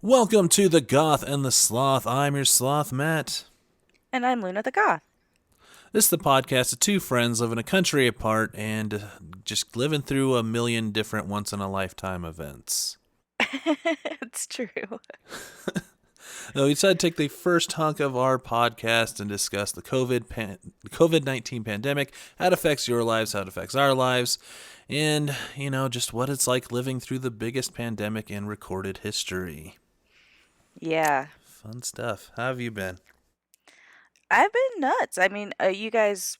Welcome to the Goth and the Sloth. I'm your Sloth, Matt. And I'm Luna the Goth. This is the podcast of two friends living a country apart and just living through a million different once in a lifetime events. It's true. We decided to take the first hunk of our podcast and discuss the COVID-19 pandemic, how it affects your lives, how it affects our lives, and, just what it's like living through the biggest pandemic in recorded history. Yeah. Fun stuff. How have you been? I've been nuts. You guys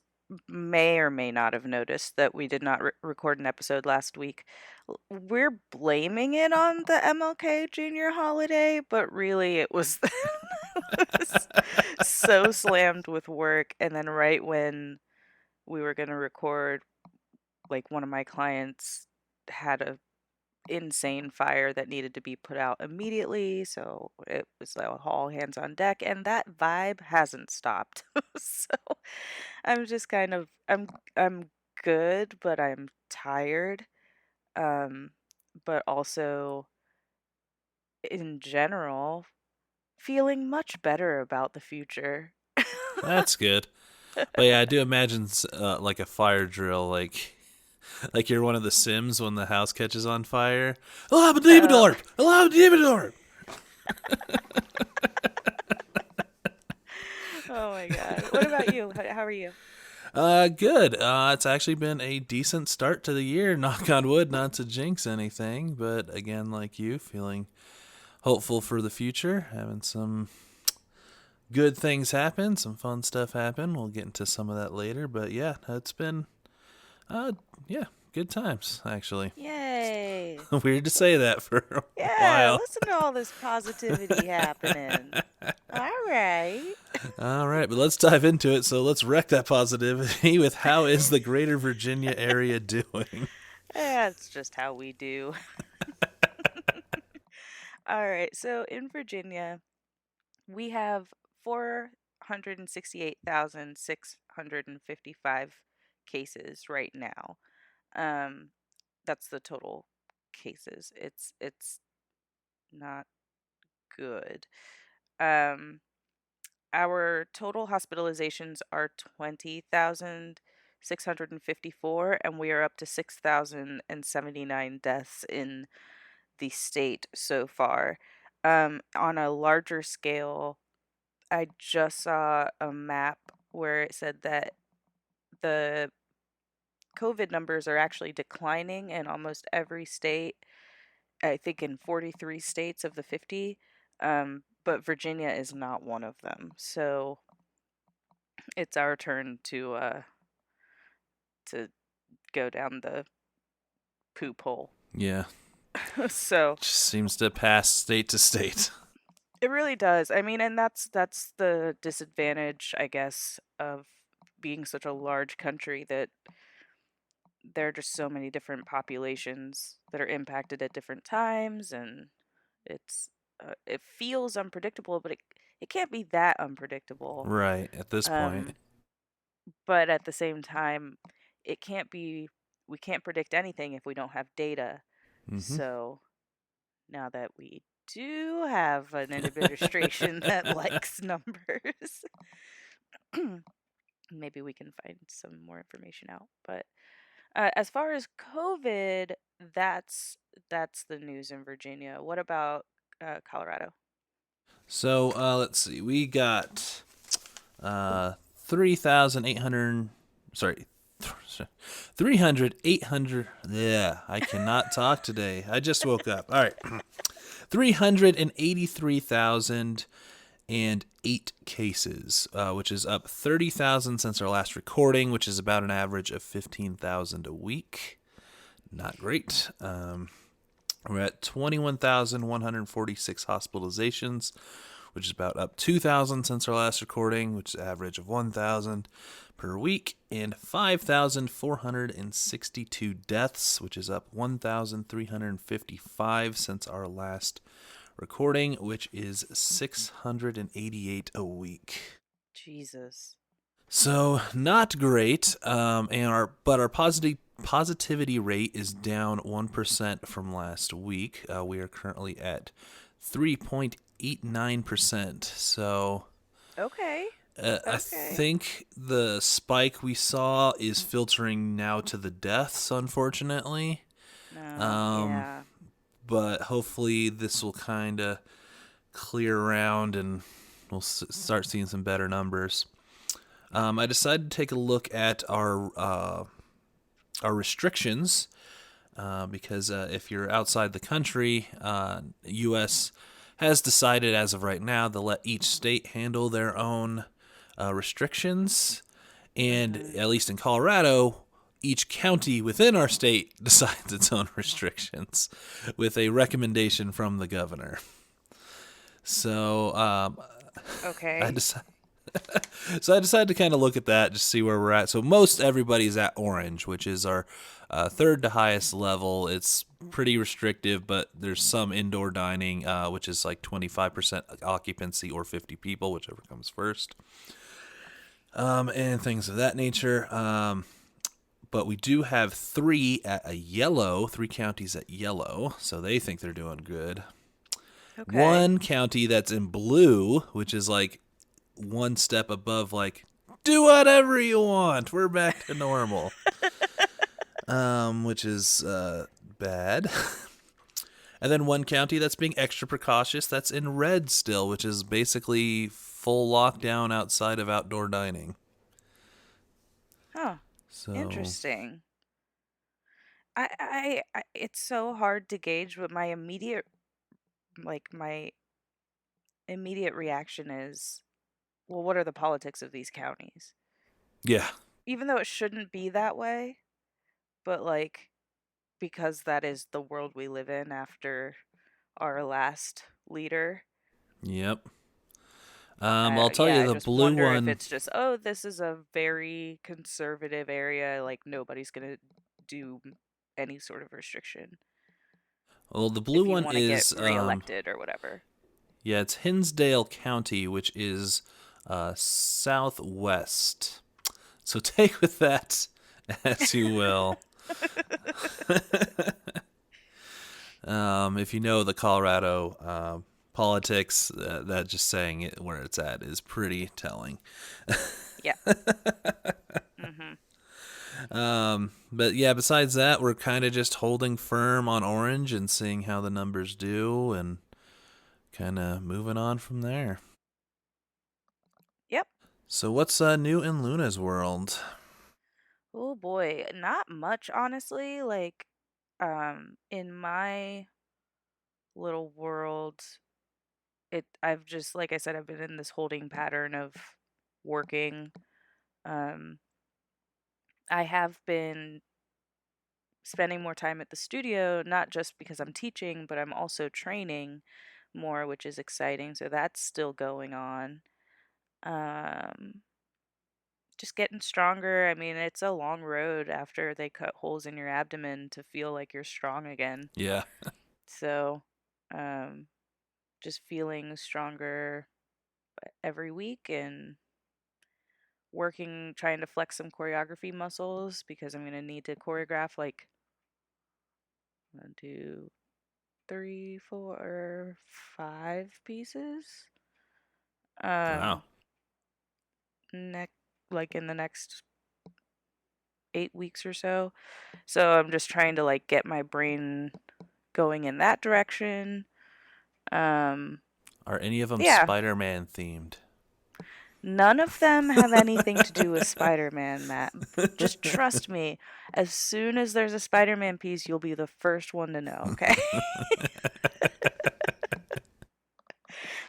may or may not have noticed that we did not record an episode last week. We're blaming it on the MLK Jr. holiday, but really it was so slammed with work. And then right when we were going to record, like one of my clients had a insane fire that needed to be put out immediately, so it was all hands on deck, and that vibe hasn't stopped. So I'm just kind of I'm good, but I'm tired. Um but also in general feeling much better about the future. That's good. But yeah, I do imagine like a fire drill, like you're one of the Sims when the house catches on fire. uh, Alabama Alabama. oh my god. What about you? How are you? Good. It's actually been a decent start to the year. Knock on wood, not to jinx anything, but again, like you, feeling hopeful for the future, having some good things happen, some fun stuff happen. We'll get into some of that later, but yeah, it's been Uh, yeah, good times, actually. Yay. Weird to say that for a Yeah, while. listen to all this positivity happening. All right. All right, but let's dive into it. So let's wreck that positivity with how is the greater Virginia area doing? That's just how we do. All right. So in Virginia, we have 468,655 cases right now. Um, that's the total cases. It's not good. Um, our total hospitalizations are 20,654, and we are up to 6,079 deaths in the state so far. On a larger scale, I just saw a map where it said that the COVID numbers are actually declining in almost every state. I think in 43 states of the 50, but Virginia is not one of them. So it's our turn to go down the poop hole. Yeah, So just seems to pass state to state. it really does. I mean, and that's the disadvantage, I guess, of being such a large country, that there are just so many different populations that are impacted at different times, and it's it feels unpredictable, but it can't be that unpredictable. Right, at this point. Um, but at the same time, it can't be. We can't predict anything if we don't have data. Mm-hmm. So now that we do have an administration that likes numbers, maybe we can find some more information out. But as far as COVID, that's the news in Virginia. What about Colorado? So let's see. We got 3,800. Sorry. 300, 800. Yeah, I cannot talk today. I just woke up. All right. 383,008 cases, which is up 30,000 since our last recording, which is about an average of 15,000 a week. Not great. We're at 21,146 hospitalizations, which is about up 2,000 since our last recording, which is an average of 1,000 per week, and 5,462 deaths, which is up 1,355 since our last recording, which is 688 a week. Jesus. So not great, but our positivity rate is down 1% from last week. We are currently at 3.89%. So Okay. I Okay. think the spike we saw is filtering now to the deaths, unfortunately. No, Um, yeah. but hopefully this will kind of clear around and we'll start seeing some better numbers. I decided to take a look at our restrictions because if you're outside the country, U.S. has decided as of right now to let each state handle their own restrictions, and Mhm. at least in Colorado, each county within our state decides its own restrictions with a recommendation from the governor. So I Okay. decided. So I decided to kind of look at that, just see where we're at. So most everybody's at orange, which is our third to highest level. It's pretty restrictive, but there's some indoor dining, which is like 25% occupancy or 50 people, whichever comes first, and things of that nature. But we do have three counties at yellow, so they think they're doing good. Okay. One county that's in blue, which is like one step above, like, do whatever you want. We're back to normal. Which is bad. And then one county that's being extra precautious, that's in red still, which is basically full lockdown outside of outdoor dining. Huh. So, Interesting. It's so hard to gauge what my immediate reaction is. Well, what are the politics of these counties? yeah, Even though it shouldn't be that way, but like because that is the world we live in after our last leader. yep. I'll tell Yeah, you I the just blue wonder if one. it's just, oh, this is a very conservative area, like nobody's gonna do any sort of restriction Well, the blue if you one want to get is, reelected or whatever. yeah, it's Hinsdale County, which is southwest. So take with that as you will. If you know the Colorado politics, that just saying it where it's at is pretty telling. Yeah. Mhm. But yeah, besides that, we're kind of just holding firm on orange and seeing how the numbers do and kind of moving on from there. Yep. So what's new in Luna's world? Oh boy, not much honestly. Like in my little world, I've just like I said I've been in this holding pattern of working. Um I have been spending more time at the studio, not just because I'm teaching, but I'm also training more, which is exciting. So that's still going on. Um, just getting stronger. I mean, it's a long road after they cut holes in your abdomen to feel like you're strong again. Yeah. So, um, just feeling stronger every week and working, trying to flex some choreography muscles because I'm going to need to choreograph like 1, 2, 3, 4, 5 pieces. Wow. Um, next, like in the next 8 weeks or so. So I'm just trying to like get my brain going in that direction. Um, Are any of them yeah, Spider-Man themed? none of them have anything to do with Spider-Man, Matt. Just trust me. As soon as there's a Spider-Man piece, you'll be the first one to know. Okay.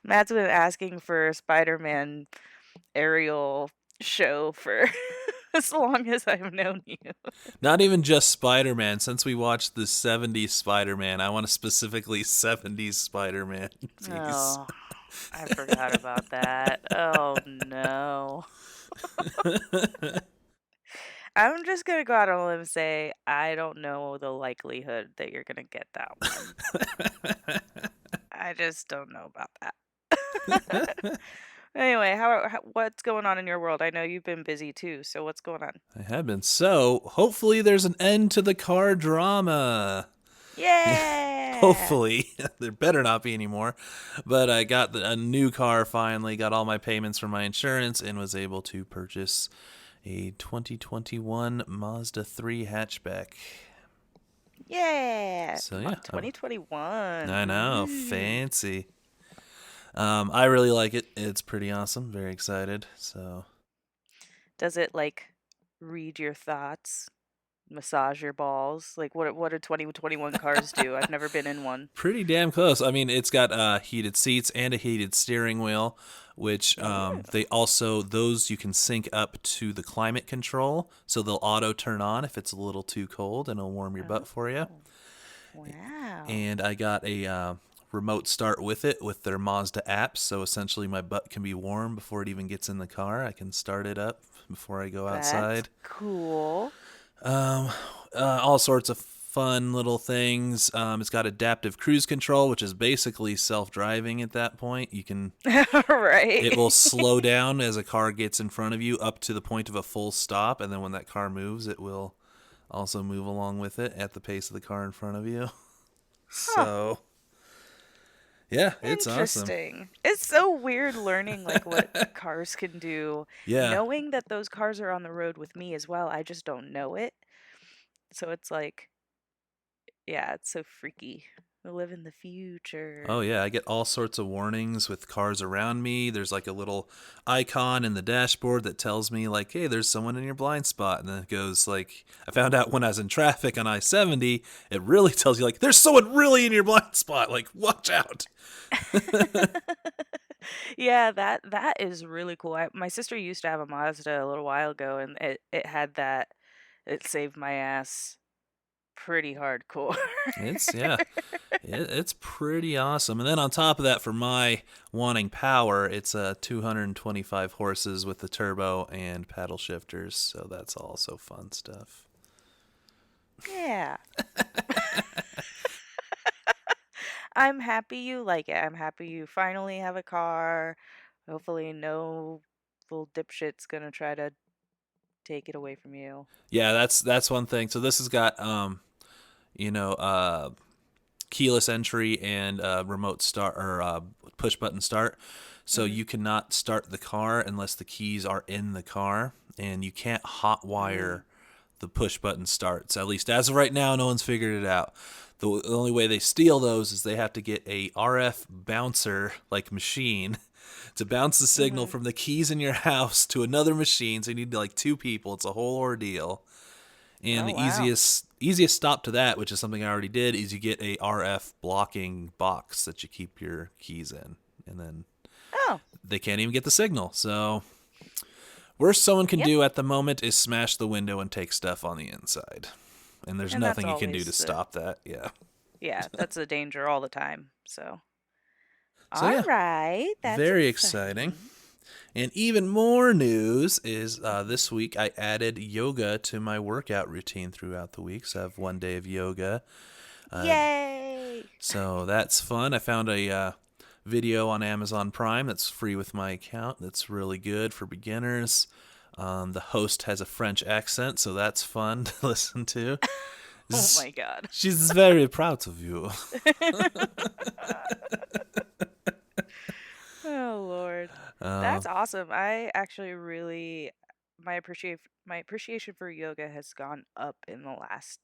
Matt's been asking for a Spider-Man aerial show for as long as I've known you. Not even just Spider-Man. Since we watched the 70s Spider-Man, I want a specifically 70s Spider-Man piece. Oh, I forgot about that. Oh no. I'm just gonna go out on a limb and say I don't know the likelihood that you're gonna get that one. I just don't know about that. Anyway, what's going on in your world? I know you've been busy too, so what's going on? I have been. So, hopefully, there's an end to the car drama. Yeah. Hopefully. There better not be anymore. But I got a new car finally, got all my payments from my insurance, and was able to purchase a 2021 Mazda 3 hatchback. Yeah. So, yeah, 2021. I know. Ooh. Fancy. I really like it. It's pretty awesome. Very excited. So, Does it like read your thoughts, massage your balls? Like what do 2021 cars do? I've never been in one. pretty damn close. I mean, it's got heated seats and a heated steering wheel, which Ooh. they also those you can sync up to the climate control, so they'll auto turn on if it's a little too cold, and it'll warm your butt for you. Oh. Wow. And I got a remote start with it with their Mazda apps, so essentially my butt can be warm before it even gets in the car. I can start it up before I go That's outside. cool. Um, all sorts of fun little things. It's got adaptive cruise control, which is basically self-driving at that point. You can Right. it will slow down as a car gets in front of you up to the point of a full stop, and then when that car moves, it will also move along with it at the pace of the car in front of you. Huh. So, yeah, it's awesome. Interesting. It's so weird learning like what cars can do, Yeah. knowing that those cars are on the road with me as well. I just don't know it. So it's like, yeah, it's so freaky. We live in the Oh future. yeah, I get all sorts of warnings with cars around me. There's like a little icon in the dashboard that tells me like, "Hey, there's someone in your blind spot." And then it goes like, I found out when I was in traffic on I-70, it really tells you like, "There's someone really in your blind spot. Like, watch out." Yeah, that is really cool. My sister used to have a Mazda a little while ago, and it had that. It saved my ass pretty hardcore. It's yeah, it's pretty awesome. And then on top of that, for my wanting power, it's 225 horses with the turbo and paddle shifters. So that's also fun stuff. Yeah. I'm happy you like it. I'm happy you finally have a car. Hopefully no little dipshit's gonna try to take it away from you. Yeah, that's one thing. So this has got you know, keyless entry and remote start or push button start. So Mhm. you cannot start the car unless the keys are in the car, and you can't hot Mm. wire the push button starts. At least as of right now, no one's figured it out. The only way they steal those is they have to get a RF bouncer like machine to bounce the signal Mhm. from the keys in your house to another machine. So you need like two people. It's a whole ordeal. And Oh the wow. easiest stop to that, which is something I already did, is you get a RF blocking box that you keep your keys in, and then Oh, they can't even get the signal. So worst someone can yep. do at the moment is smash the window and take stuff on the inside, and there's And that's nothing you can do to always the stop that. Yeah. yeah, that's a danger all the time. So, So all yeah, right, that's very exciting. exciting. And even more news is this week I added yoga to my workout routine throughout the week. So I have one day of yoga. Uh, Yay! So that's fun. I found a video on Amazon Prime that's free with my account. That's really good for beginners. The host has a French accent, so that's fun to listen to. Oh my god. She's very proud of you. Oh Lord. Uh, That's awesome. I actually really my appreciation for yoga has gone up in the last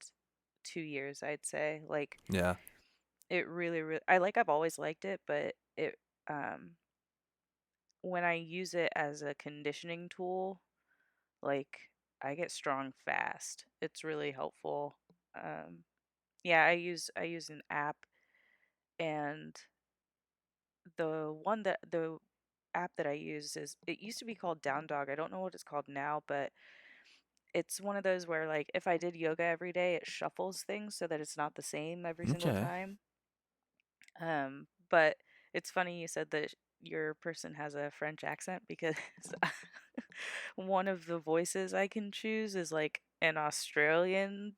2 years, I'd say. Like yeah. it really I've always liked it, but it um when I use it as a conditioning tool, like I get strong fast. It's really helpful. Um yeah, I use an app, and the app that I use is it used to be called Down Dog. I don't know what it's called now, but it's one of those where like if I did yoga every day, it shuffles things so that it's not the same every single Okay. time. But it's funny you said that your person has a French accent because one of the voices I can choose is like an Australian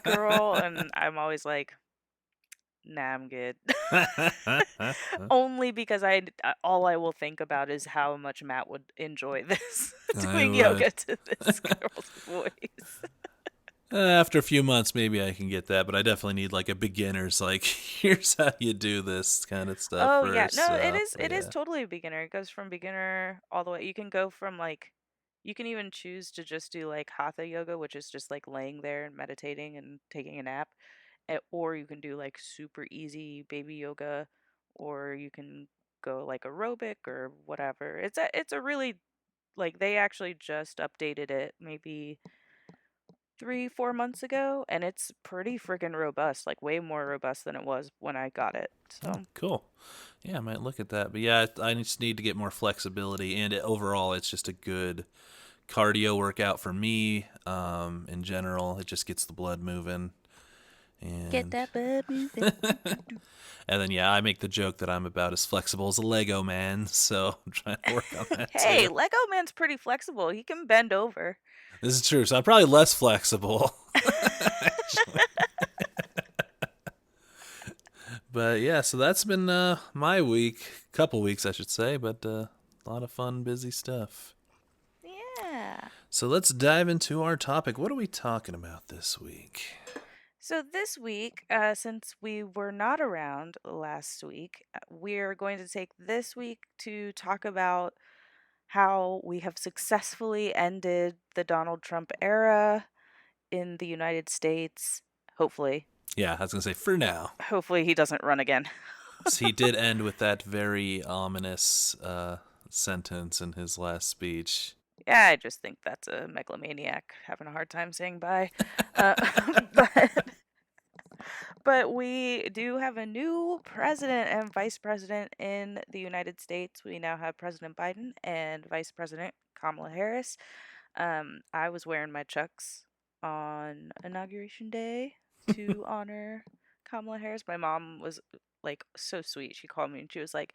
girl, and I'm always like, Nah, I'm good. I Only because all I will think about is how much Matt would enjoy this, doing would. yoga to this girl's voice. After a few months, maybe I can get that, but I definitely need like a beginner's, like, here's how you do this kind of stuff Oh yeah, first. no, So, it is yeah. totally a beginner. It goes from beginner all the way. You can go from like, you can even choose to just do like hatha yoga, which is just like laying there and meditating and taking a nap, or you can do like super easy baby yoga, or you can go like aerobic or whatever. It's a really, like, they actually just updated it maybe 3 4 months ago, and it's pretty freaking robust, like way more robust than it was when I got it. Oh, So cool. Yeah, I might look at that. But yeah, I just need to get more flexibility, and overall, it's just a good cardio workout for me. In general, it just gets the blood moving, get and that blood moving. Do, do, do. and then yeah, I make the joke that I'm about as flexible as a Lego man, so I'm trying to work on that Hey, too. Lego Man's pretty flexible. He can bend over. This is true. So I'm probably less flexible, actually. But yeah, so that's been my week, couple weeks, I should say, but a lot of fun, busy stuff. Yeah. So let's dive into our topic. What are we talking about this week? So this week, since we were not around last week, we're going to take this week to talk about how we have successfully ended the Donald Trump era in the United States. Hopefully. Yeah, I was gonna say for now. Hopefully he doesn't run again. So he did end with that very ominous sentence in his last speech. Yeah, I just think that's a megalomaniac having a hard time saying bye. Uh, but but we do have a new president and vice president in the United States. We now have President Biden and Vice President Kamala Harris. I was wearing my Chucks on Inauguration Day to honor Kamala Harris. My mom was like so sweet. She called me and she was like,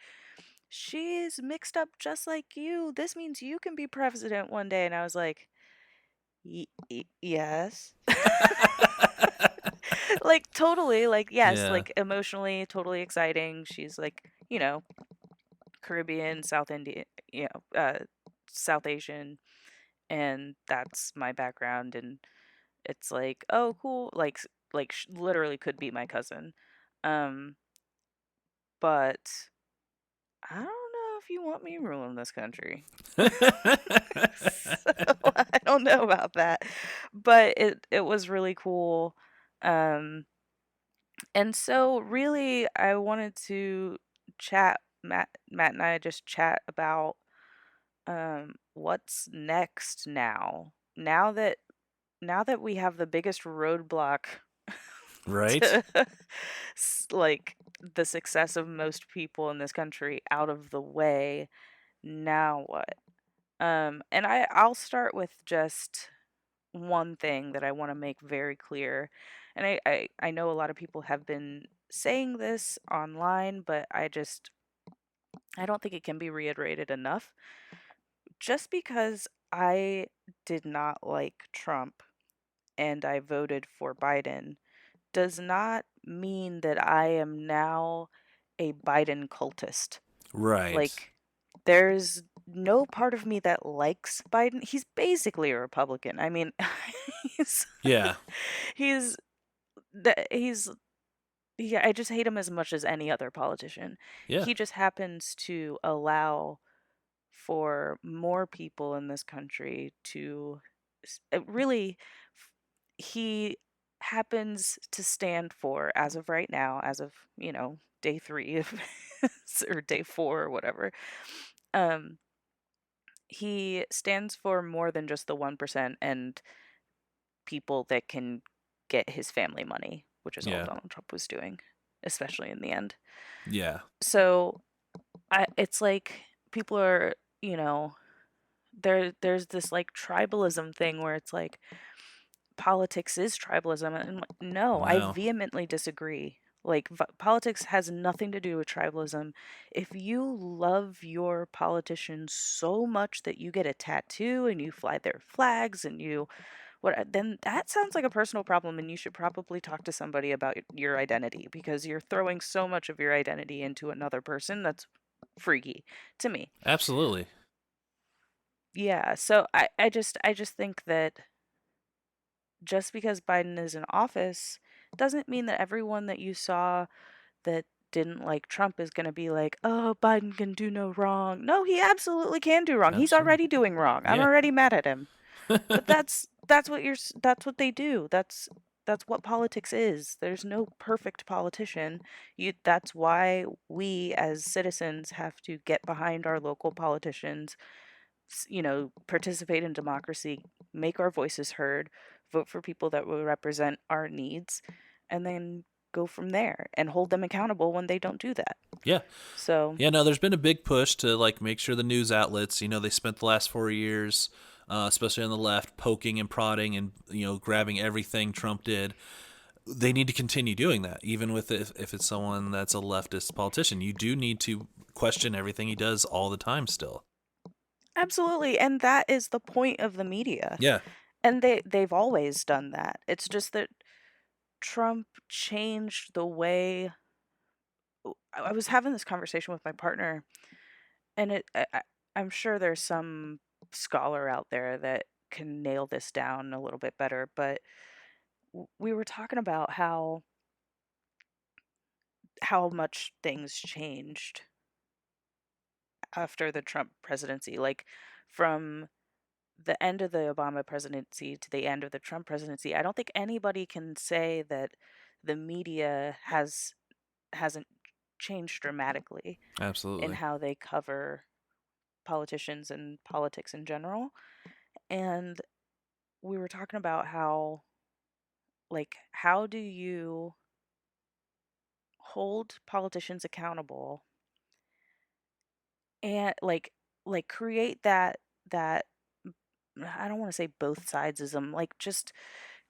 "She's mixed up just like you. This means you can be president one day." And I was like, Yes." Like totally, like yes, Yeah, like emotionally totally exciting. She's like, Caribbean, South Indian, South Asian, and that's my background. And it's like, oh cool, like literally could be my cousin. Um but I don't know if you want me ruling this country. So I don't know about that. But it was really cool. Um and so really I wanted to chat, Matt and I just chat about what's next now. Now that we have the biggest roadblock right? to like the success of most people in this country out of the way, now what? And I'll start with just one thing that I want to make very clear. And I know a lot of people have been saying this online, but I don't think it can be reiterated enough. Just because I did not like Trump and I voted for Biden does not mean that I am now a Biden cultist. Right. Like, there's no part of me that likes Biden. He's basically a Republican. I mean, he's Yeah. he's he's yeah, I just hate him as much as any other politician. Yeah. He just happens to allow for more people in this country to really, he happens to stand for, as of right now, as of, day 3 of or day 4 or whatever. Um he stands for more than just the 1% and people that can get his family money, which is all Yeah. Donald Trump was doing, especially in the end. Yeah. So it's like people are, there's this like tribalism thing where it's like politics is tribalism, and no, I No. vehemently disagree. Like politics has nothing to do with tribalism. If you love your politicians so much that you get a tattoo and you fly their flags and you What then that sounds like a personal problem, and you should probably talk to somebody about your identity, because you're throwing so much of your identity into another person. That's freaky to me. Absolutely. Yeah, so I just think that just because Biden is in office doesn't mean that everyone that you saw that didn't like Trump is going to be like, "Oh, Biden can do no wrong." No, he absolutely can do wrong. He's Absolutely. already doing wrong. I'm Yeah. already mad at him. But that's what they do. That's what politics is. There's no perfect politician. That's why we as citizens have to get behind our local politicians, participate in democracy, make our voices heard, vote for people that will represent our needs, and then go from there and hold them accountable when they don't do that. Yeah. So, Yeah, no, there's been a big push to like make sure the news outlets, they spent the last 4 years, especially on the left, poking and prodding and grabbing everything Trump did. They need to continue doing that, even with if it's someone that's a leftist politician. You do need to question everything he does all the time. Still, absolutely, and that is the point of the media. yeah, And they've always done that. It's just that Trump changed the way. I was having this conversation with my partner, and I'm sure there's some scholar out there that can nail this down a little bit better, but we were talking about how much things changed after the Trump presidency, like from the end of the Obama presidency to the end of the Trump presidency. I don't think anybody can say that the media hasn't changed dramatically in absolutely. how they cover politicians and politics in general. And we were talking about how do you hold politicians accountable and create that I don't want to say both sidesism, like just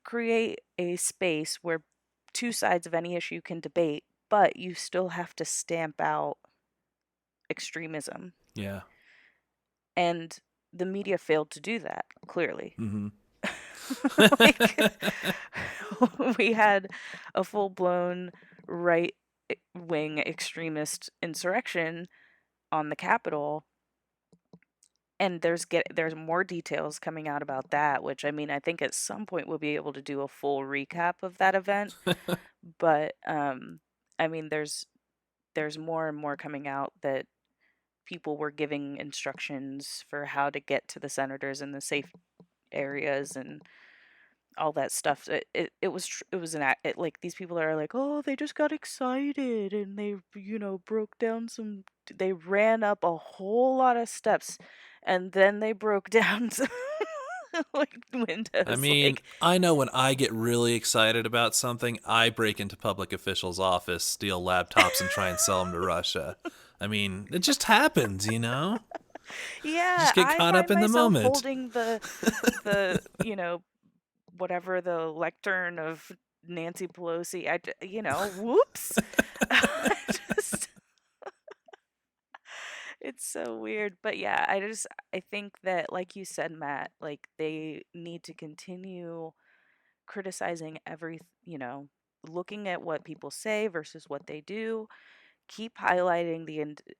create a space where two sides of any issue can debate, but you still have to stamp out extremism. Yeah. And the media failed to do that, clearly. Mm-hmm. Like, we had a full blown right wing extremist insurrection on the Capitol, and there's more details coming out about that, which I mean, I think at some point we'll be able to do a full recap of that event. But I mean, there's more and more coming out that people were giving instructions for how to get to the senators in the safe areas and all that stuff. It was like these people are like, oh, they just got excited and they broke down they ran up a whole lot of steps, and then they broke down some like I windows. mean, Like, I know when I get really excited about something, I break into public officials' office, steal laptops, and try and sell them to Russia. I mean, it just happens, you know? You yeah, just get I caught up find in the myself moment. holding the whatever the lectern of Nancy Pelosi. Whoops. Just it's so weird. But yeah, I think that, like you said, Matt, like they need to continue criticizing looking at what people say versus what they do, keep highlighting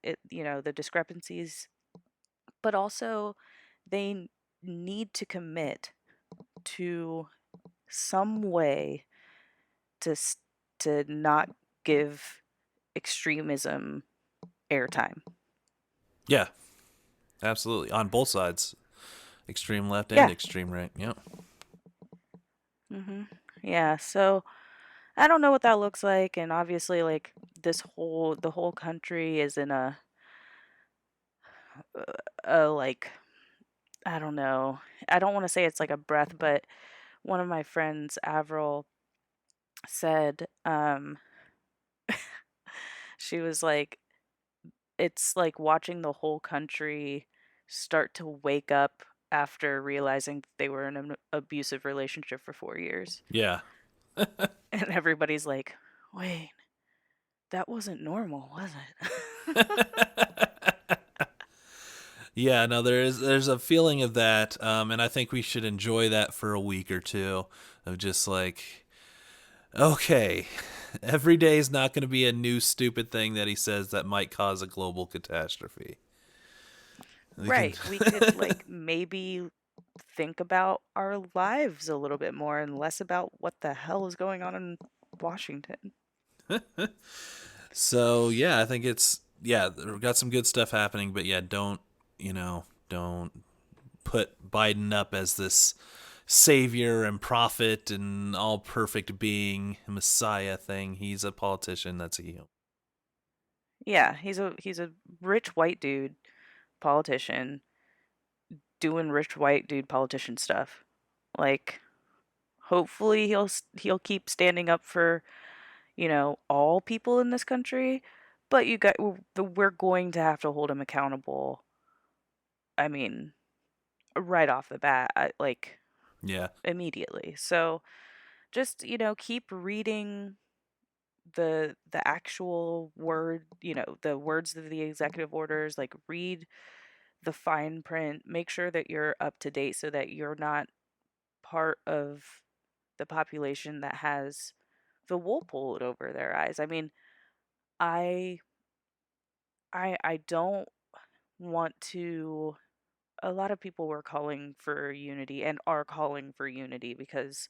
the discrepancies, but also they need to commit to some way to to not give extremism airtime. Yeah, absolutely. On both sides, extreme left and Yeah. extreme right. Yeah. Yeah, so I don't know what that looks like, and obviously, like, the whole country is in like, I don't know. I don't want to say it's like a breath, but one of my friends, Avril, said, she was like, it's like watching the whole country start to wake up after realizing that they were in an abusive relationship for 4 years. Yeah. And everybody's like, wait, that wasn't normal, was it? Yeah, no, there's a feeling of that, and I think we should enjoy that for a week or two of just like, okay, every day is not going to be a new stupid thing that he says that might cause a global catastrophe. We can, Right. We could like maybe think about our lives a little bit more and less about what the hell is going on in Washington. so yeah, I think it's yeah, we've got some good stuff happening, but yeah, don't put Biden up as this savior and prophet and all perfect being messiah thing. He's a politician. That's a human. Yeah, he's a rich white dude politician doing rich white dude politician stuff. Like hopefully he'll keep standing up for, all people in this country, but we're going to have to hold him accountable. I mean, right off the bat, like Yeah, immediately. So just, keep reading the actual the words of the executive orders, like read the fine print, make sure that you're up to date so that you're not part of the population that has the wool pulled over their eyes. I mean, I I don't want to a lot of people were calling for unity and are calling for unity because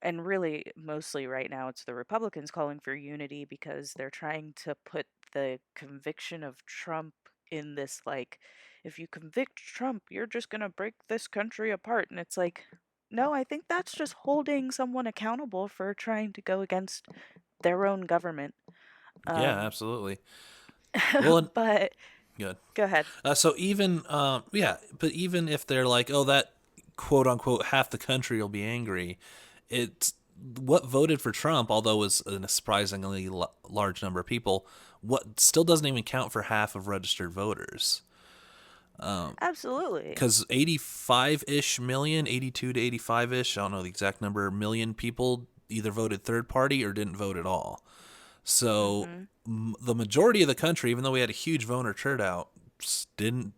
and really mostly right now it's the Republicans calling for unity because they're trying to put the conviction of Trump in this like if you convict Trump you're just going to break this country apart, and it's like no, I think that's just holding someone accountable for trying to go against their own government. yeah, um absolutely. Well, and, but good. go ahead. So even yeah, but even if they're like, oh, that quote unquote half the country will be angry, it's what voted for Trump, although it was a surprisingly large number of people. What still doesn't even count for half of registered voters. Absolutely. Because 85 ish million, 82 to 85 ish, I don't know the exact number, million people either voted third party or didn't vote at all. So Mhm. the majority of the country, even though we had a huge voter turnout, didn't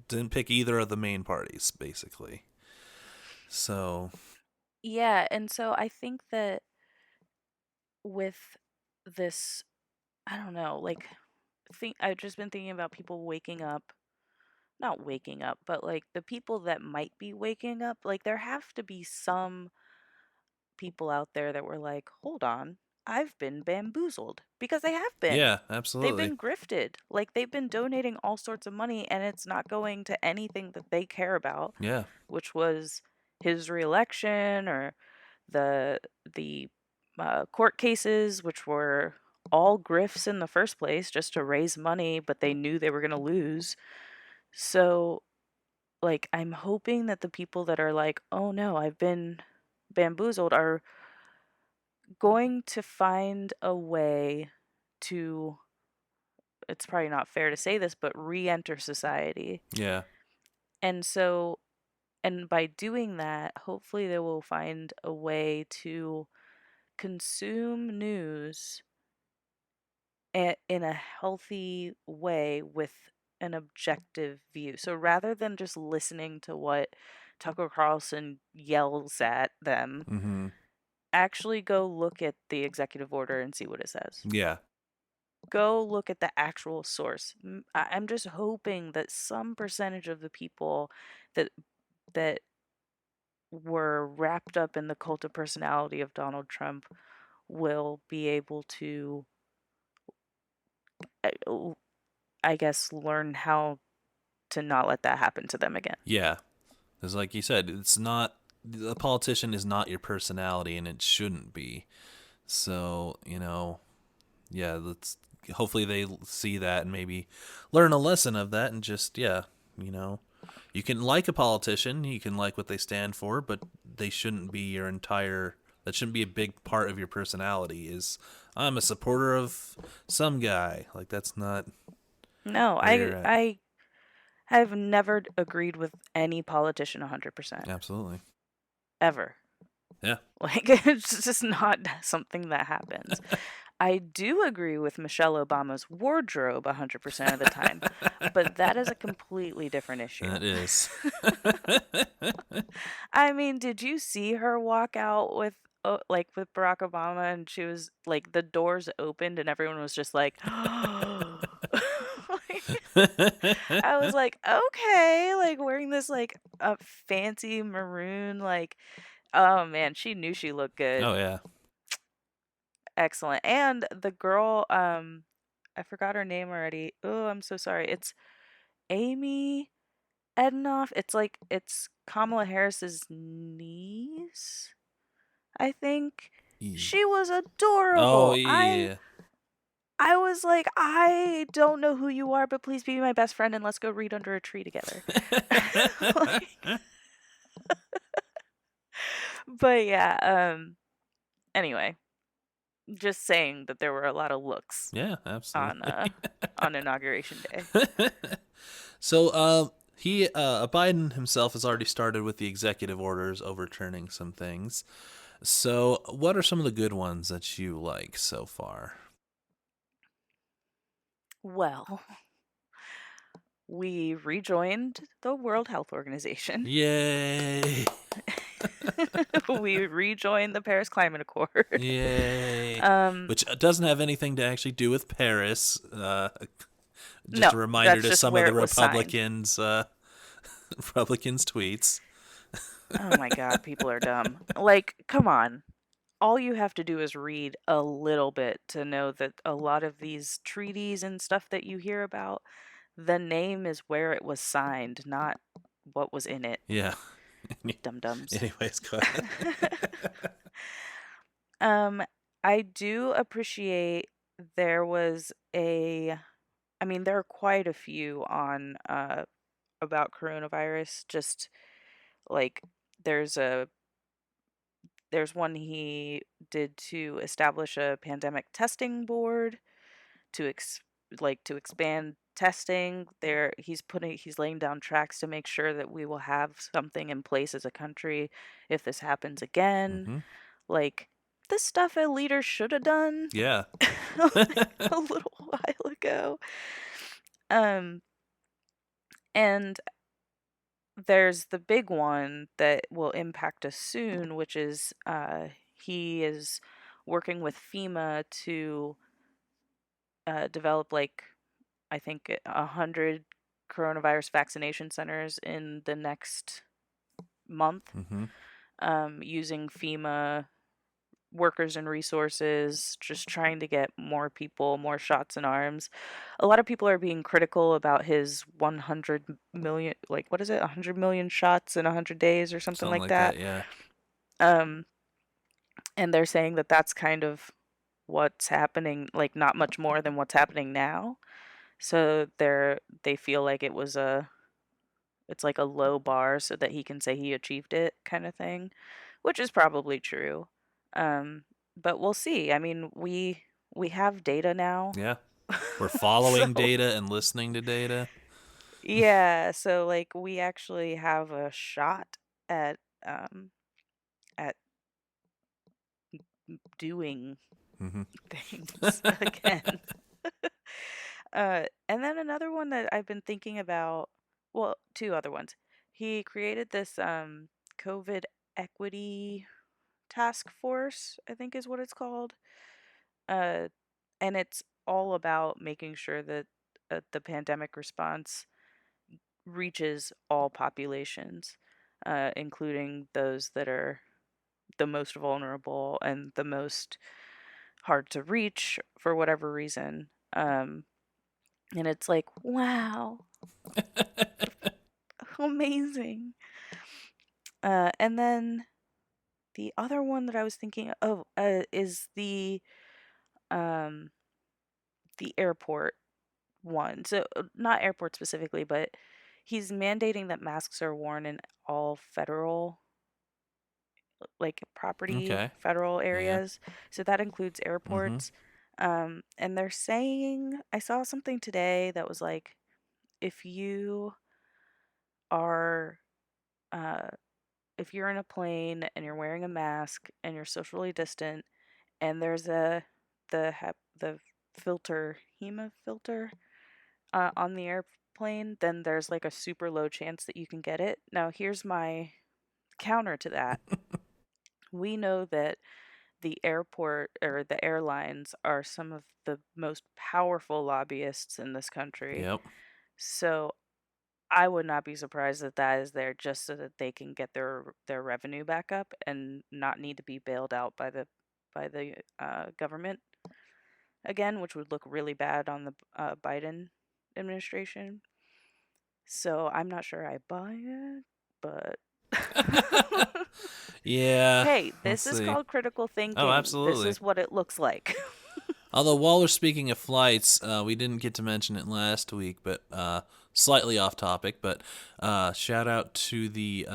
didn't pick either of the main parties, basically. So Yeah, and so I think that with this, I don't know, like think I've just been thinking about people waking up, not waking up, but like the people that might be waking up, like there have to be some people out there that were like, "Hold on, I've been bamboozled." Because they have been. yeah, They've absolutely. been grifted. Like they've been donating all sorts of money and it's not going to anything that they care about, Yeah. which was his reelection or the the court cases, which were all grifts in the first place just to raise money, but they knew they were going to lose. So, like, I'm hoping that the people that are like, oh no, I've been bamboozled, are going to find a way to, it's probably not fair to say this, but re enter society. Yeah. And so, and by doing that, hopefully they will find a way to consume news in a healthy way with an objective view. So rather than just listening to what Tucker Carlson yells at them, Mhm. actually go look at the executive order and see what it says. Yeah. Go look at the actual source. I'm just hoping that some percentage of the people that that were wrapped up in the cult of personality of Donald Trump will be able to uh, I guess learn how to not let that happen to them again. Yeah. Cuz like you said, it's not a politician is not your personality and it shouldn't be. So, yeah, let's hopefully they see that and maybe learn a lesson of that and just yeah, you know, you can like a politician, you can like what they stand for, but they shouldn't be your entire that shouldn't be a big part of your personality is I'm a supporter of some guy. Like that's not No, where I you're at. I have never agreed with any politician 100% Absolutely. ever. Yeah. Like it's just not something that happens. I do agree with Michelle Obama's wardrobe 100% of the time, but that is a completely different issue. That is. I mean, did you see her walk out with like with Barack Obama and she was like the doors opened and everyone was just like like, I was like, "Okay," like wearing this like a fancy maroon like oh man, she knew she looked good. Oh yeah. Excellent. And the girl I forgot her name already. Oh, I'm so sorry. It's Amy Ednoff. It's like it's Kamala Harris's niece, I think. She was Oh adorable. I yeah. I was like, "I don't know who you are, but please be my best friend and let's go read under a tree together." Like, but yeah, anyway, just saying that there were a lot of looks Yeah, absolutely. on inauguration day. So, he Biden himself has already started with the executive orders overturning some things. So, what are some of the good ones that you like so far? Well, we rejoined the World Health Organization. Yay! We rejoined the Paris Climate Accord. Yay! Um, Which doesn't have anything to actually do with Paris. Just no, a reminder that's to just some of where the it was signed. Republicans' tweets. Oh my God, people are dumb. Like, come on. All you have to do is read a little bit to know that a lot of these treaties and stuff that you hear about, the name is where it was signed, not what was in it. Yeah. Dum dums. Anyways, go ahead. um, I do appreciate there was I mean, there are quite a few on about coronavirus. Just like there's a there's one he did to establish a pandemic testing board to to expand testing. There he's laying down tracks to make sure that we will have something in place as a country if this happens again. Hmm. Like this stuff a leader should have done Yeah. like a little while ago. Um and there's the big one that will impact us soon, which is he is working with FEMA to develop like I think 100 coronavirus vaccination centers in the next month, Hmm. using FEMA workers and resources, just trying to get more people, more shots in arms. A lot of people are being critical about his 100 million, like what is it, 100 million shots in 100 days or something Something like like that. that, yeah. Um, and they're saying that that's kind of what's happening, like not much more than what's happening now. So they feel like it's like a low bar so that he can say he achieved it kind of thing, which is probably true. Um, but we'll see. I mean, we have data now. Yeah. We're So, following data and listening to data. yeah, so like we actually have a shot at um at doing Hmm. things again. And then another one that I've been thinking about, well, two other ones. He created this COVID equity task force, I think is what it's called. Uh, and it's all about making sure that the pandemic response reaches all populations, including those that are the most vulnerable and the most hard to reach for whatever reason. And it's like, wow, amazing. And then the other one that I was thinking of is um, the airport one. So not airport specifically, but he's mandating that masks are worn in all federal like property, Okay. federal Yeah. areas. So that includes Hmm. airports. And they're saying I saw something today that was like if you are uh if you're in a plane and you're wearing a mask and you're socially distant and there's the filter, HEMA filter, on the airplane, then there's like a super low chance that you can get it. Now, here's my counter to that. We know that the airport or the airlines are some of the most powerful lobbyists in this country. Yep. So I would not be surprised that that is there just so that they can get their revenue back up and not need to be bailed out by the government again, which would look really bad on the Biden administration. So I'm not sure I buy it, but Yeah. hey, Let's this is see. called critical Oh, thinking. This absolutely. is what it looks like. Although while we're speaking of flights, we didn't get to mention it last week, but slightly off topic. But shout out to the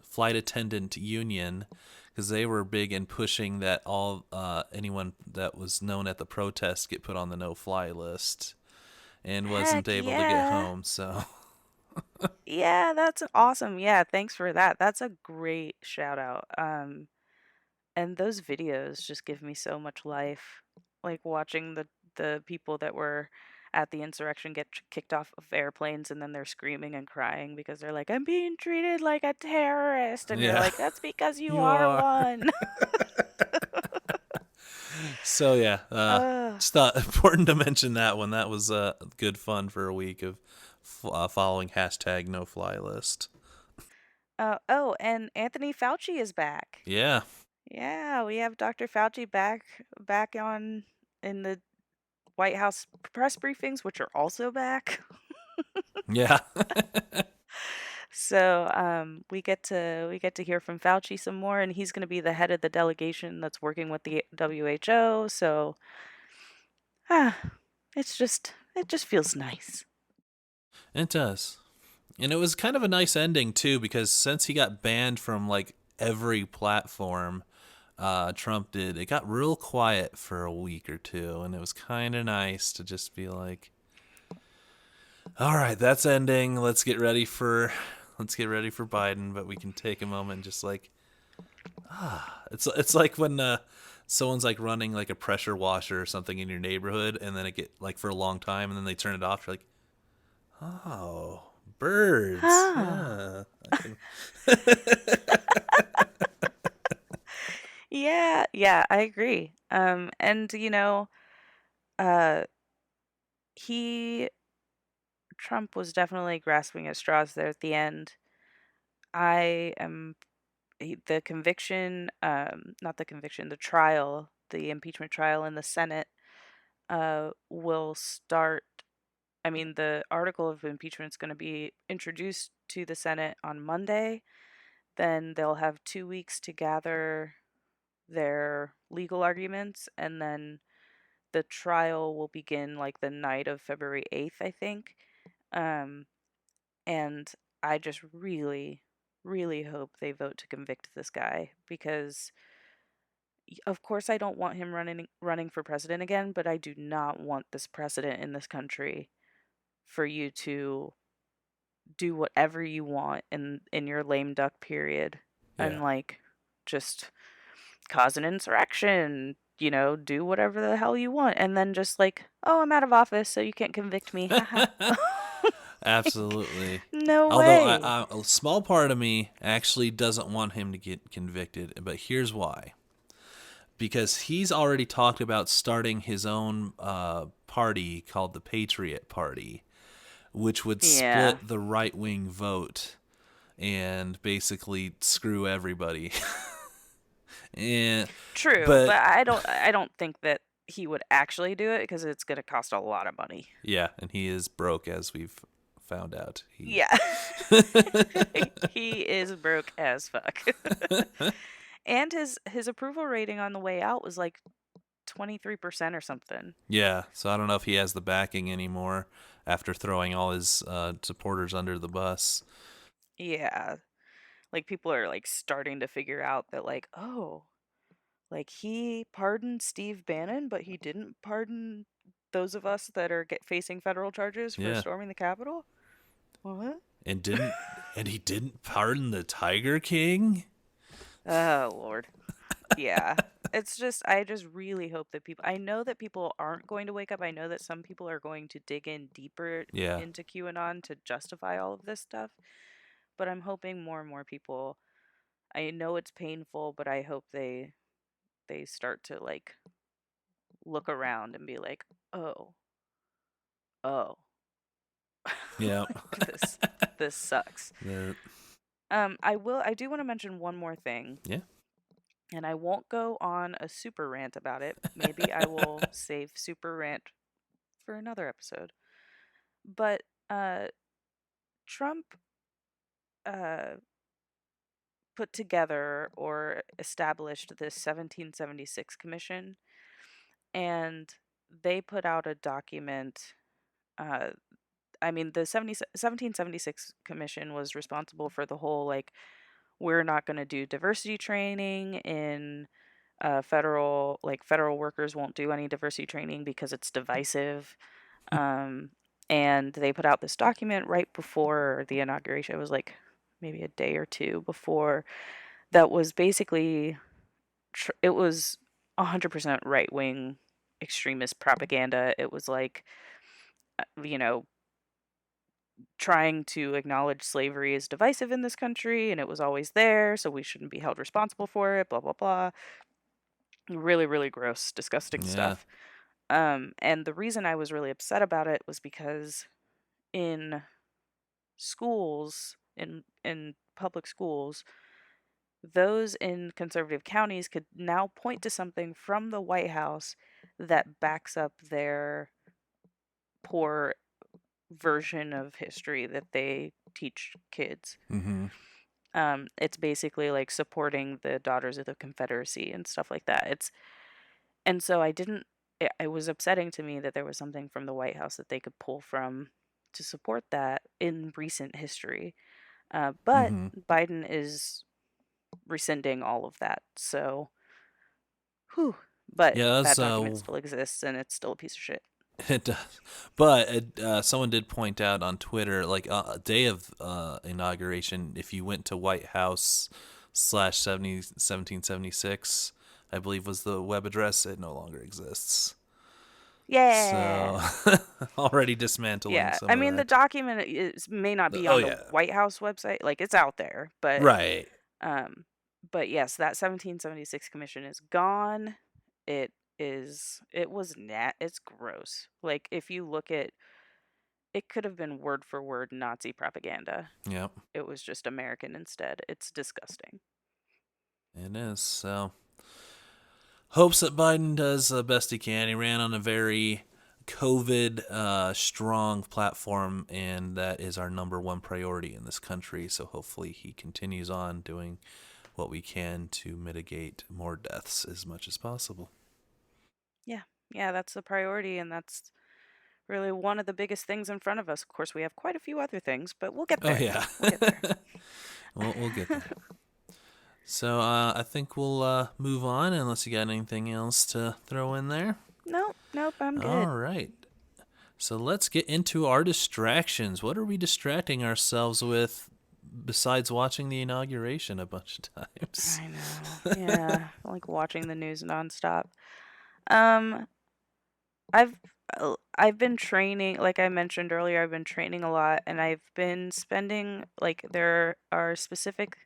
flight attendant union because they were big in pushing that all anyone that was known at the protest get put on the no-fly list and wasn't Heck able to get yeah. home. So Yeah, that's awesome. Yeah, thanks for that. That's a great shout out. And those videos just give me so much life. Like watching the people that were at the insurrection get kicked off of airplanes and then they're screaming and crying because they're like, "I'm being treated like a terrorist." And you're yeah, like, "That's because you you are are. one." So yeah, uh, just thought important to mention that one. That was good fun for a week of following hashtag no fly list. oh, and Anthony Fauci is back. Yeah, Yeah, we have Dr. Fauci back on in the White House press briefings, which are also back. yeah, So we get to hear from Fauci some more, and he's going to be the head of the delegation that's working with the WHO. So ah, it just feels nice. it does. And it was kind of a nice ending too, because since he got banned from like every platform, Trump did, it got real quiet for a week or two, and it was kind of nice to just be like, all right, that's ending. Let's get ready for Biden, but we can take a moment and just like it's like when someone's like running like a pressure washer or something in your neighborhood, and then it get like for a long time, and then they turn it off. You're like, oh, birds. Ah, Yeah, I can. yeah, yeah, I agree. And uh, he Trump was definitely grasping at straws there at the end. I am the conviction, not the conviction, the trial, the impeachment trial in the Senate, will start. I mean, the article of impeachment is going to be introduced to the Senate on Monday. Then they'll have 2 weeks to gather their legal arguments, and then the trial will begin like the night of February 8th, I think. Um, and I just really, really hope they vote to convict this guy because of course I don't want him running for president again, but I do not want this precedent in this country for you to do whatever you want in your lame duck period Yeah. and like just cause an insurrection, do whatever the hell you want and then just like, "Oh, I'm out of office, so you can't convict me." Haha. Like, Absolutely. no Although way. a small part of me actually doesn't want him to get convicted, but here's why. Because he's already talked about starting his own party called the Patriot Party, which would Yeah. split the right wing vote and basically screw everybody. and True, but but I don't think that he would actually do it because it's going to cost a lot of money. yeah, and he is broke as we've found out. He Yeah. He is broke as fuck. And his approval rating on the way out was like 23% or something. Yeah, so I don't know if he has the backing anymore after throwing all his supporters under the bus. Yeah. Like people are like starting to figure out that like, oh, like he pardoned Steve Bannon, but he didn't pardon those of us that are facing federal charges for Yeah, storming the Capitol. What? and didn't and he didn't pardon the Tiger King. Oh Lord. Yeah. It's just I just really hope that people, I know that people aren't going to wake up. I know that some people are going to dig in deeper Yeah. into QAnon to justify all of this stuff, but I'm hoping more and more people, I know it's painful, but I hope they start to like look around and be like, "Oh, oh, Yeah. like this sucks." The I do want to mention one more thing, yeah. and I won't go on a super rant about it. Maybe I will save super rant for another episode. But Trump uh, put together or established this 1776 commission, and they put out a document. Uh, I mean, the 1776 commission was responsible for the whole like, we're not going to do diversity training in federal workers won't do any diversity training because it's divisive. Um, and they put out this document right before the inauguration. It was like maybe a day or two before, that was basically it was 100% right wing extremist propaganda. It was like, you know, trying to acknowledge slavery is divisive in this country and it was always there, so we shouldn't be held responsible for it, blah, blah, blah. Really, really gross, disgusting Yeah. stuff. And the reason I was really upset about it was because in schools, in public schools, those in conservative counties could now point to something from the White House that backs up their poor version of history that they teach kids. Mm-hmm. It's basically like supporting the Daughters of the Confederacy and stuff like that. And so I didn't. It was upsetting to me that there was something from the White House that they could pull from to support that in recent history. But Mm-hmm. Biden is rescinding all of that. So, whew. But Yeah, that that's document still exists, and it's still a piece of shit. it does. But someone did point out on Twitter, like a day of inauguration, if you went to White House slash 1776, I believe was the web address, it no longer exists. So Yeah. already dismantling Yeah. some I of mean, the that. document may not be Oh on the yeah, White House website. Like, it's out there, right. um, but yes, that 1776 commission is gone. It it was it's gross. Like, if you look at, it could have been word for word Nazi propaganda. Yep, It was just American instead. It's disgusting. it is. So hopes that Biden does the best he can. He ran on a very COVID strong platform, and that is our number one priority in this country. So hopefully he continues on doing what we can to mitigate more deaths as much as possible. Yeah. Yeah, that's the priority, and that's really one of the biggest things in front of us. Of course, we have quite a few other things, but we'll get Oh there. yeah, We'll get there. we'll get there. So I think we'll move on unless you got anything else to throw in there. Nope, nope, I'm All good. right. So let's get into our distractions. What are we distracting ourselves with besides watching the inauguration a bunch of times? I know. Yeah, like watching the news nonstop. Um, I've I've been training, like I mentioned earlier, I've been training a lot, and I've been spending, like, there are specific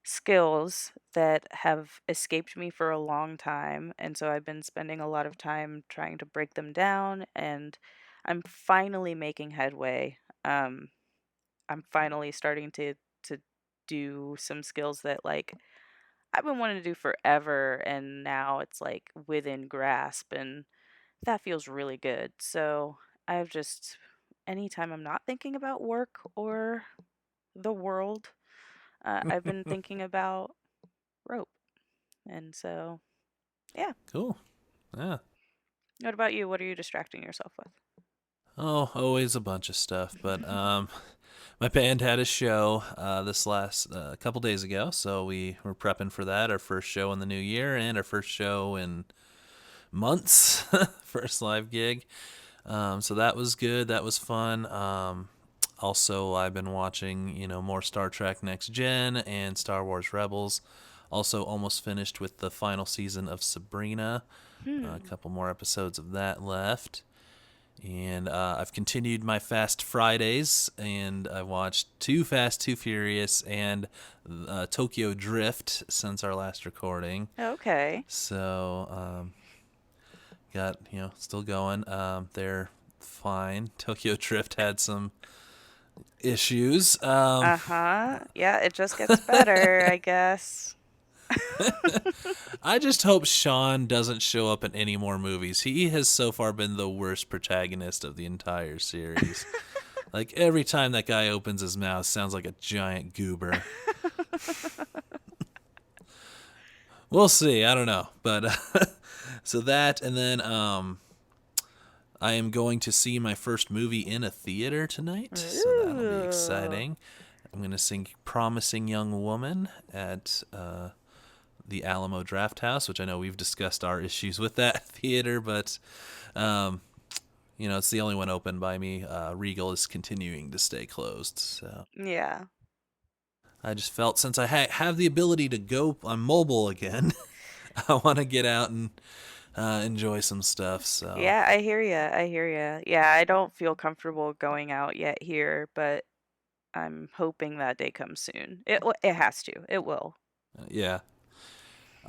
skills that have escaped me for a long time, and so I've been spending a lot of time trying to break them down, and I'm finally making headway. Um, I'm finally starting to do some skills that, like, I've been wanting to do forever, and now it's like within grasp, and that feels really good. So I've just, anytime I'm not thinking about work or the world, I've been thinking about rope. And so, yeah. Cool. Yeah. What about you? What are you distracting yourself with? Oh, always a bunch of stuff. But my band had a show this last couple days ago, so we were prepping for that. Our first show in the new year and our first show in months. First live gig. So that was good. That was fun. Also, I've been watching, more Star Trek Next Gen and Star Wars Rebels. Also, almost finished with the final season of Sabrina. A couple more episodes of that left. And I've continued my Fast Fridays, and I watched Too Fast, Too Furious, and Tokyo Drift since our last recording. Okay. So, got, still going. They're fine. Tokyo Drift had some issues. Uh-huh. Yeah, it just gets better, I guess. I just hope Sean doesn't show up in any more movies. He has so far been the worst protagonist of the entire series. Like, every time that guy opens his mouth, sounds like a giant goober. We'll see. I don't know. But, so that, and then I am going to see my first movie in a theater tonight. So that'll be Ooh. exciting. I'm going to sing Promising Young Woman at the Alamo Draft House, which I know we've discussed our issues with that theater, but it's the only one open by me. Regal is continuing to stay closed, so Yeah. I just felt since I have the ability to go on mobile again, I want to get out and enjoy some stuff. So Yeah, I hear ya. I hear ya. Yeah, I don't feel comfortable going out yet here, but I'm hoping that day comes soon. It has to. It will. yeah.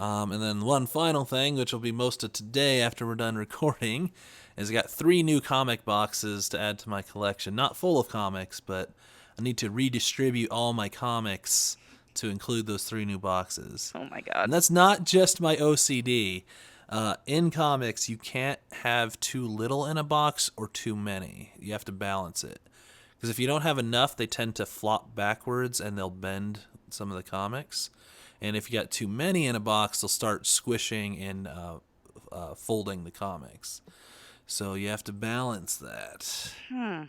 And then one final thing, which will be most of today after we're done recording, is I got 3 new comic boxes to add to my collection. Not full of comics, but I need to redistribute all my comics to include those 3 new boxes. Oh my And God. that's not just my OCD. In comics, you can't have too little in a box or too many. You have to balance it. Because if you don't have enough, they tend to flop backwards and they'll bend some of the comics. And if you got too many in a box, they'll start squishing and folding the comics. So you have to balance that. Hmm.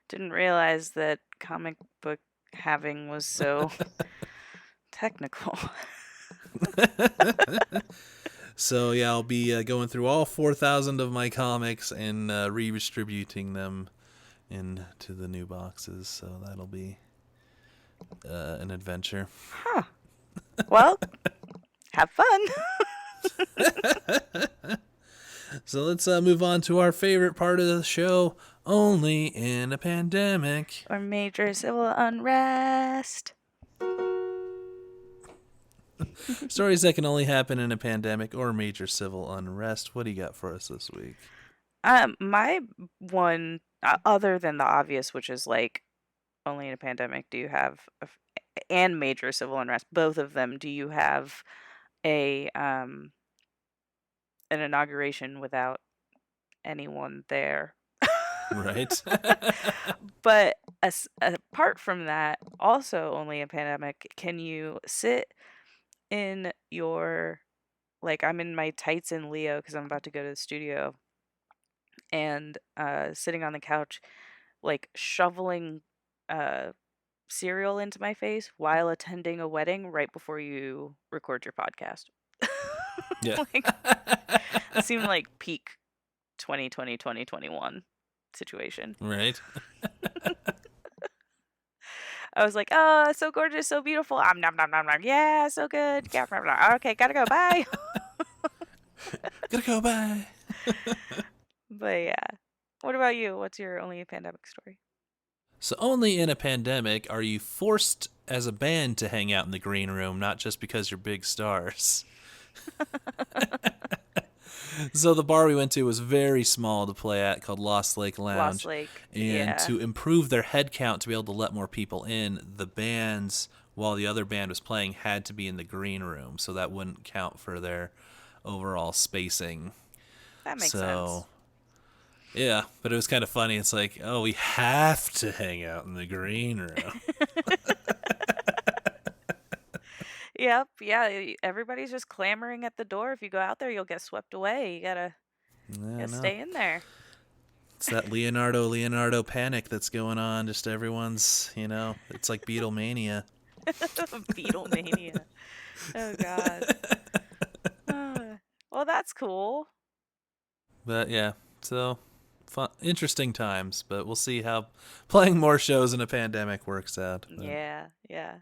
Didn't realize that comic book having was so technical. So yeah, I'll be going through all 4,000 of my comics and redistributing them into the new boxes. So that'll be an adventure. Huh. Well, have fun. So let's move on to our favorite part of the show. Only in a pandemic. Or major civil unrest. Stories that can only happen in a pandemic or major civil unrest. What do you got for us this week? My one, other than the obvious, which is like only in a pandemic, do you have and major civil unrest, both of them, do you have a an inauguration without anyone there? Right? But apart from that, also only a pandemic, can you sit in your, like, I'm in my tights in Leo because I'm about to go to the studio, and sitting on the couch, like shoveling uh cereal into my face while attending a wedding right before you record your podcast. Yeah. Like, that seemed like peak 2020 2021 situation. Right? I was like, oh, so gorgeous, so beautiful. Nom, nom, nom, nom. Yeah, so good. Yeah, nom, nom. Okay, gotta go. Bye. Gotta go, bye. But yeah. What about you? What's your only pandemic story? So only in a pandemic are you forced as a band to hang out in the green room, not just because you're big stars. So the bar we went to was very small to play at, called Lost Lake Lost Lounge. Lake. And Yeah. to improve their head count to be able to let more people in, the bands, while the other band was playing, had to be in the green room. So that wouldn't count for their overall spacing. That makes sense. So, yeah, but it was kind of funny. It's like, oh, we have to hang out in the green room. Yep. Yeah. Everybody's just clamoring at the door. If you go out there, you'll get swept away. You I gotta know. stay in there. It's that Leonardo panic that's going on. Just everyone's, it's like Beatlemania. Beatlemania. Oh God. Well, that's cool. But yeah, so fun, interesting times. But we'll see how playing more shows in a pandemic works out. But Yeah. Yeah.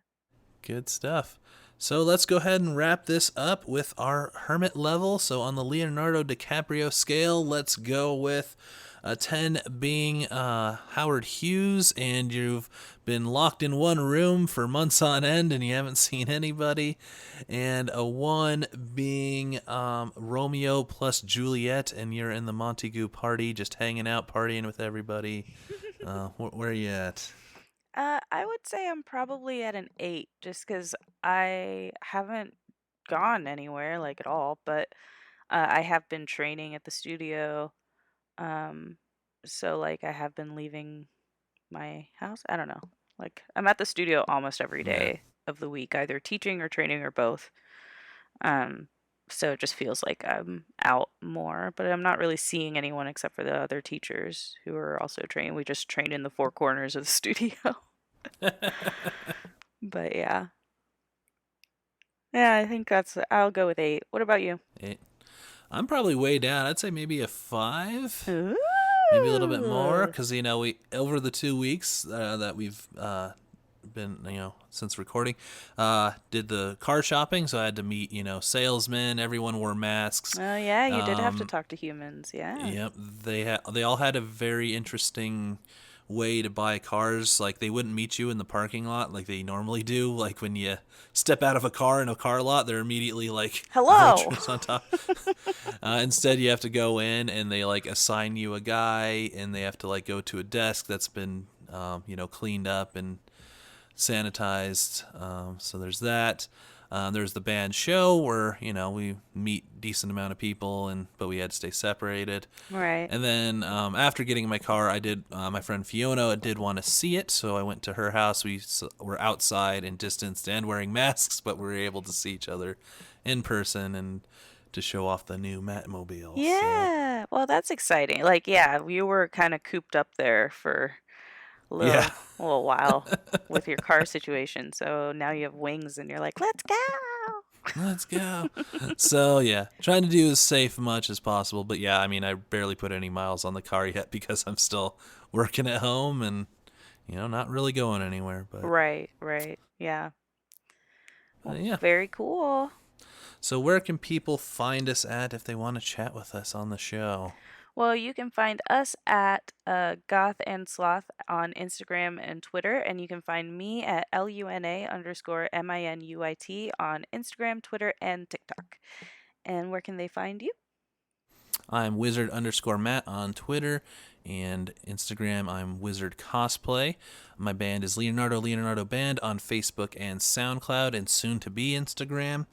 good stuff. So let's go ahead and wrap this up with our hermit level. So on the Leonardo DiCaprio scale, let's go with a 10 being Howard Hughes, and you've been locked in one room for months on end and you haven't seen anybody. And a 1 being Romeo plus Juliet, and you're in the Montague party, just hanging out, partying with everybody. Where are you at? I would say I'm probably at an 8 just because I haven't gone anywhere like at all, but I have been training at the studio. Um, so like I have been leaving my house. I don't know. Like I'm at the studio almost every Yeah. day of the week, either teaching or training or both. Um, so it just feels like I'm out more, but I'm not really seeing anyone except for the other teachers who are also training. We just train in the four corners of the studio. But yeah. Yeah, I think I'll go with 8. What about you? I'm probably way down. I'd say maybe a 5, maybe a little bit more, Ooh. because we over the 2 weeks that we've been since recording, did the car shopping. So I had to meet salesmen. Everyone wore masks. Oh yeah, you did have to Um, talk to humans. Yeah. Yep, they all had a very interesting way to buy cars. Like they wouldn't meet you in the parking lot like they normally do. Like when you step out of a car in a car lot, they're immediately like Hello. vultures on top. Instead, you have to go in and they like assign you a guy, and they have to like go to a desk that's been cleaned up and sanitized. So there's that. There's the band show where we meet decent amount of people, but we had to stay separated. Right. And then after getting in my car, I did. My friend Fiona did want to see it, so I went to her house. We were outside and distanced and wearing masks, but we were able to see each other in person and to show off the new Matmobile. So Yeah. Well, that's exciting. Like, yeah, you were kind of cooped up there for a yeah. little while with your car situation. So now you have wings and you're like, "Let's go." Let's go. So yeah, trying to do as safe much as possible. But yeah, I mean, I barely put any miles on the car yet because I'm still working at home and not really going anywhere. But Right, right. Yeah. Well, yeah. very cool. So where can people find us at if they want to chat with us on the show? Well, you can find us at Goth and Sloth on Instagram and Twitter, and you can find me at LUNA_MINUIT on Instagram, Twitter, and TikTok. And where can they find you? I'm wizard_Matt on Twitter and Instagram. I'm Wizard Cosplay. My band is Leonardo Band on Facebook and SoundCloud, and soon to be Instagram.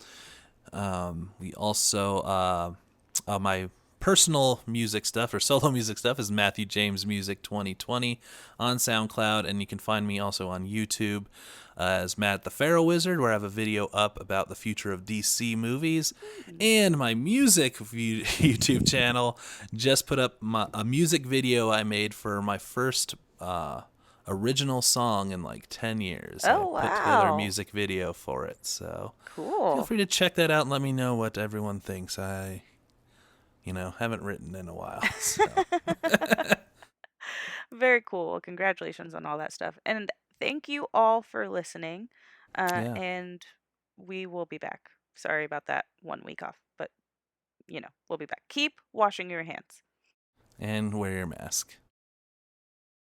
We also my personal music stuff or solo music stuff is Matthew James Music 2020 on SoundCloud, and you can find me also on YouTube as Matt the Pharaoh Wizard, where I have a video up about the future of DC movies. And my music YouTube channel just put up a music video I made for my first original song in like 10 years. I Oh, put together a wow. music video for it. So feel Cool. free to check that out and let me know what everyone thinks. I, haven't written in a while. So, Very cool. Congratulations on all that stuff. And thank you all for listening. yeah. And we will be back. Sorry about that 1 week off, but we'll be back. Keep washing your hands. And wear your mask.